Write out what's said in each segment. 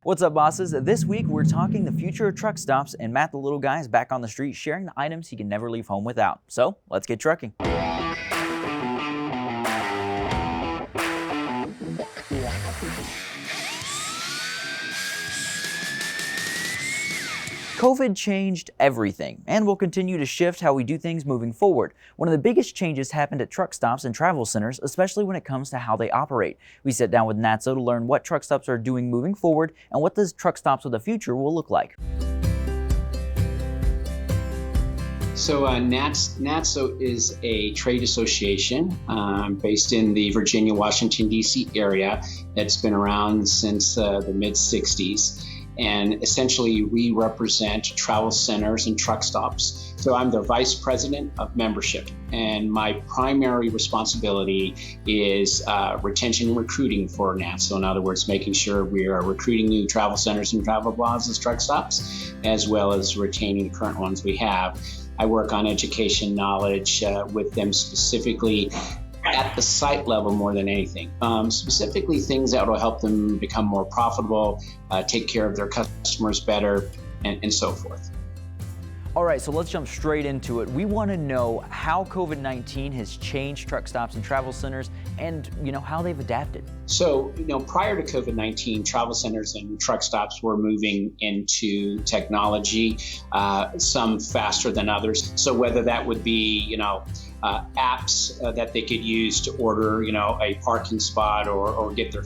What's up, bosses? This week we're talking the future of truck stops, and Matt the little guy is back on the street sharing the items he can never leave home without. So let's get trucking. COVID changed everything and will continue to shift how we do things moving forward. One of the biggest changes happened at truck stops and travel centers, especially when it comes to how they operate. We sat down with Natso to learn what truck stops are doing moving forward and what those truck stops of the future will look like. So Natso is a trade association based in the Virginia, Washington, D.C. area that's been around since the mid-60s. And essentially, we represent travel centers and truck stops. So I'm the vice president of membership, and my primary responsibility is retention and recruiting for Natso. In other words, making sure we are recruiting new travel centers and travel plazas, truck stops, as well as retaining the current ones we have. I work on education knowledge with them specifically at the site level more than anything. Specifically things that will help them become more profitable, take care of their customers better, and so forth. All right, so let's jump straight into it. We want to know how COVID-19 has changed truck stops and travel centers and, how they've adapted. So, prior to COVID-19, travel centers and truck stops were moving into technology, some faster than others. So whether that would be, apps that they could use to order, a parking spot or get their,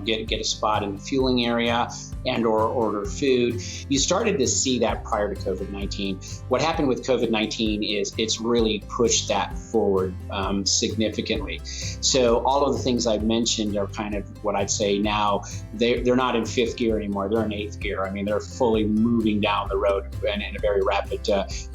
get a spot in the fueling area and or order food. You started to see that prior to COVID-19. What happened with COVID-19 is it's really pushed that forward significantly. So all of the things I've mentioned are kind of what I'd say now, they're not in fifth gear anymore, they're in eighth gear. I mean, they're fully moving down the road and in a very rapid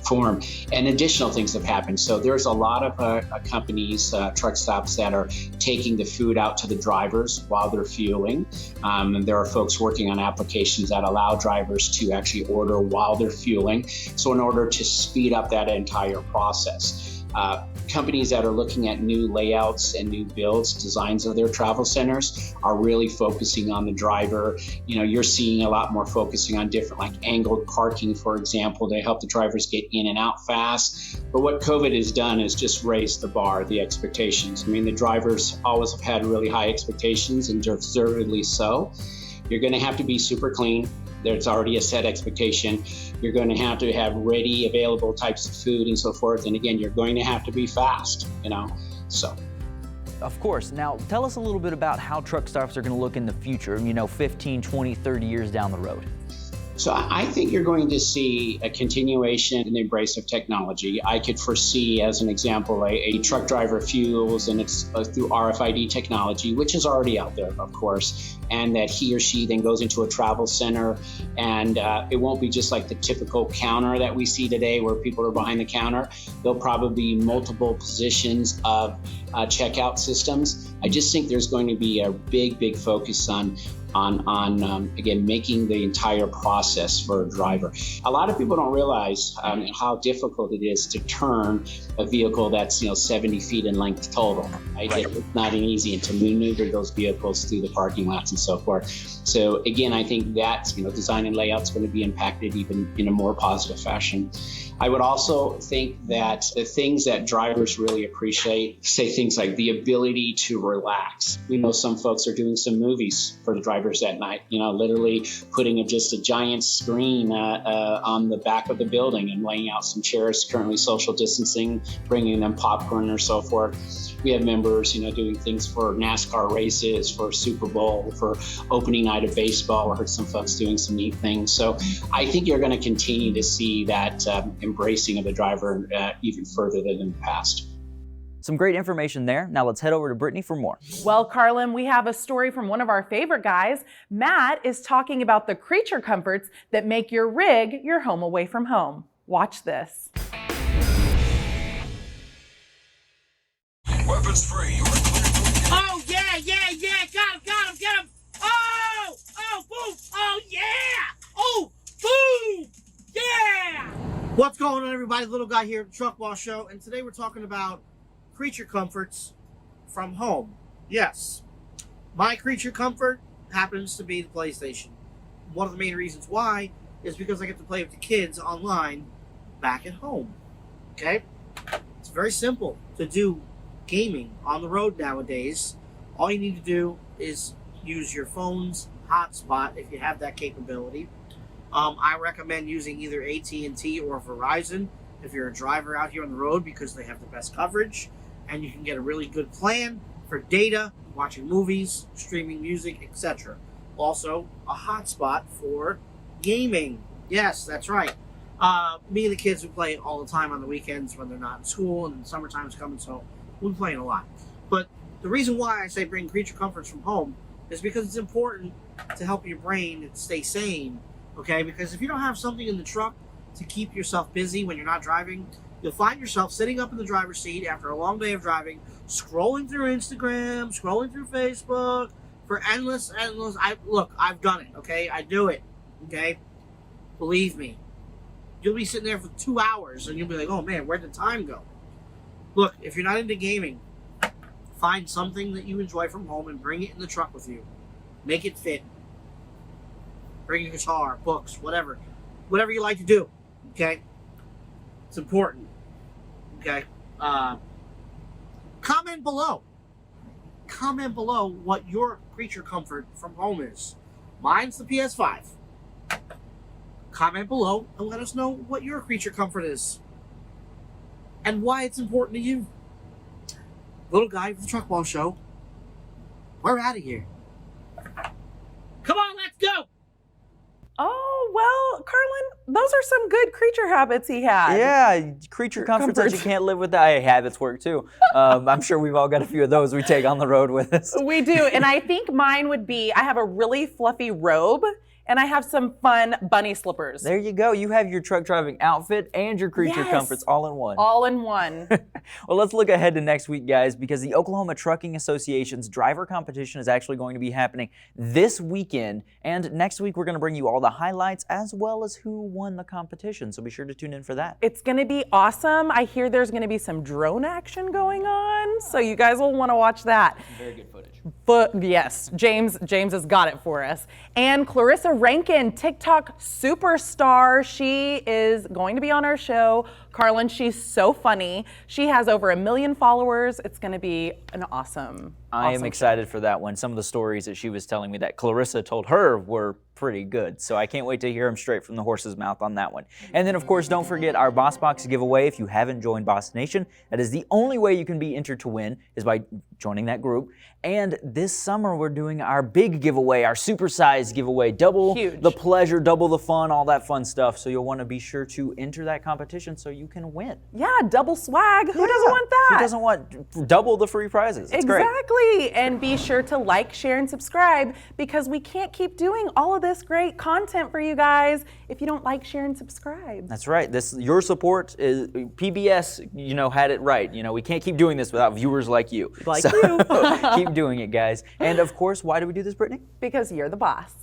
form. And additional things have happened. So there's a lot of companies, truck stops that are taking the food out to the drivers while they're fueling. And there are folks working on applications that allow drivers to actually order while they're fueling. So in order to speed up that entire process. Companies that are looking at new layouts and new builds, designs of their travel centers are really focusing on the driver. You're seeing a lot more focusing on different like angled parking, for example, to help the drivers get in and out fast. But what COVID has done is just raised the bar, the expectations. I mean, the drivers always have had really high expectations, and deservedly so. You're going to have to be super clean. There's already a set expectation. You're going to have ready, available types of food and so forth. And again, you're going to have to be fast, so. Of course. Now, tell us a little bit about how truck stops are going to look in the future, 15, 20, 30 years down the road. So I think you're going to see a continuation in the embrace of technology. I could foresee, as an example, a truck driver fuels and it's through RFID technology, which is already out there, of course, and that he or she then goes into a travel center and it won't be just like the typical counter that we see today where people are behind the counter. There'll probably be multiple positions of checkout systems. I just think there's going to be a big focus on again, making the entire process for a driver. A lot of people don't realize how difficult it is to turn a vehicle that's 70 feet in length total. Right? It's not easy, and to maneuver those vehicles through the parking lots and so forth. So again, I think that design and layout's going to be impacted even in a more positive fashion. I would also think that the things that drivers really appreciate, say things like the ability to relax. We know some folks are doing some movies for the drivers at night, literally putting just a giant screen on the back of the building and laying out some chairs, currently social distancing, bringing them popcorn or so forth. We have members, doing things for NASCAR races, for Super Bowl, for opening night of baseball. I heard some folks doing some neat things. So I think you're going to continue to see that embracing of the driver even further than in the past. Some great information there. Now let's head over to Brittany for more. Well, Carlin, we have a story from one of our favorite guys. Matt is talking about the creature comforts that make your rig your home away from home. Watch this. Weapons free. Oh, yeah. Got him. Oh, boom. Oh, yeah. Oh, boom. Yeah. What's going on, everybody? Little guy here at the Truck Wash Show, and today we're talking about creature comforts from home. Yes, my creature comfort happens to be the PlayStation. one of the main reasons why is because I get to play with the kids online back at home. Okay? It's very simple to do gaming on the road nowadays. All you need to do is use your phone's hotspot if you have that capability. I recommend using either AT&T or Verizon if you're a driver out here on the road because they have the best coverage and you can get a really good plan for data, watching movies, streaming music, etc. Also, a hotspot for gaming. Yes, that's right. Me and the kids, we play all the time on the weekends when they're not in school and summertime's coming, so we're playing a lot. But the reason why I say bring creature comforts from home is because it's important to help your brain stay sane, okay? Because if you don't have something in the truck to keep yourself busy when you're not driving, you'll find yourself sitting up in the driver's seat after a long day of driving, scrolling through Instagram, scrolling through Facebook for endless. I've done it, okay? I do it, okay? Believe me. You'll be sitting there for 2 hours and you'll be like, oh man, where'd the time go? Look, if you're not into gaming, find something that you enjoy from home and bring it in the truck with you. Make it fit. Bring a guitar, books, whatever. Whatever you like to do, okay? It's important, okay? Comment below. Comment below what your creature comfort from home is. Mine's the PS5. Comment below and let us know what your creature comfort is and why it's important to you. Little guy from the Truck Ball Show. We're out of here. Come on, let's go. Oh, well, Carlin, those are some good creature habits he had. Yeah, creature comforts that you can't live without. Hey, habits work too. I'm sure we've all got a few of those we take on the road with us. We do, and I think mine would be, I have a really fluffy robe, and I have some fun bunny slippers. There you go. You have your truck driving outfit and your creature comforts all in one. All in one. Well, let's look ahead to next week, guys, because the Oklahoma Trucking Association's driver competition is actually going to be happening this weekend. And next week, we're going to bring you all the highlights as well as who won the competition. So be sure to tune in for that. It's going to be awesome. I hear there's going to be some drone action going on. So you guys will want to watch that. Very good footage. But yes, James has got it for us. And Clarissa Rankin, TikTok superstar. She is going to be on our show. Carlin, she's so funny. She has over 1 million followers. It's going to be an awesome I am excited for that one. Some of the stories that she was telling me that Clarissa told her were pretty good. So I can't wait to hear them straight from the horse's mouth on that one. And then, of course, don't forget our Boss Box giveaway. If you haven't joined Boss Nation, that is the only way you can be entered to win is by joining that group. And this summer, we're doing our big giveaway, our supersized giveaway. Double the pleasure, double the fun, all that fun stuff. So you'll want to be sure to enter that competition so you can win. Yeah, double swag. Who doesn't want that? Who doesn't want double the free prizes? It's great. Exactly. And be sure to like, share, and subscribe because we can't keep doing all of this great content for you guys if you don't like, share, and subscribe. That's right. Your support is PBS, had it right. We can't keep doing this without viewers like you. You. Keep doing it, guys. And of course, why do we do this, Brittany? Because you're the boss.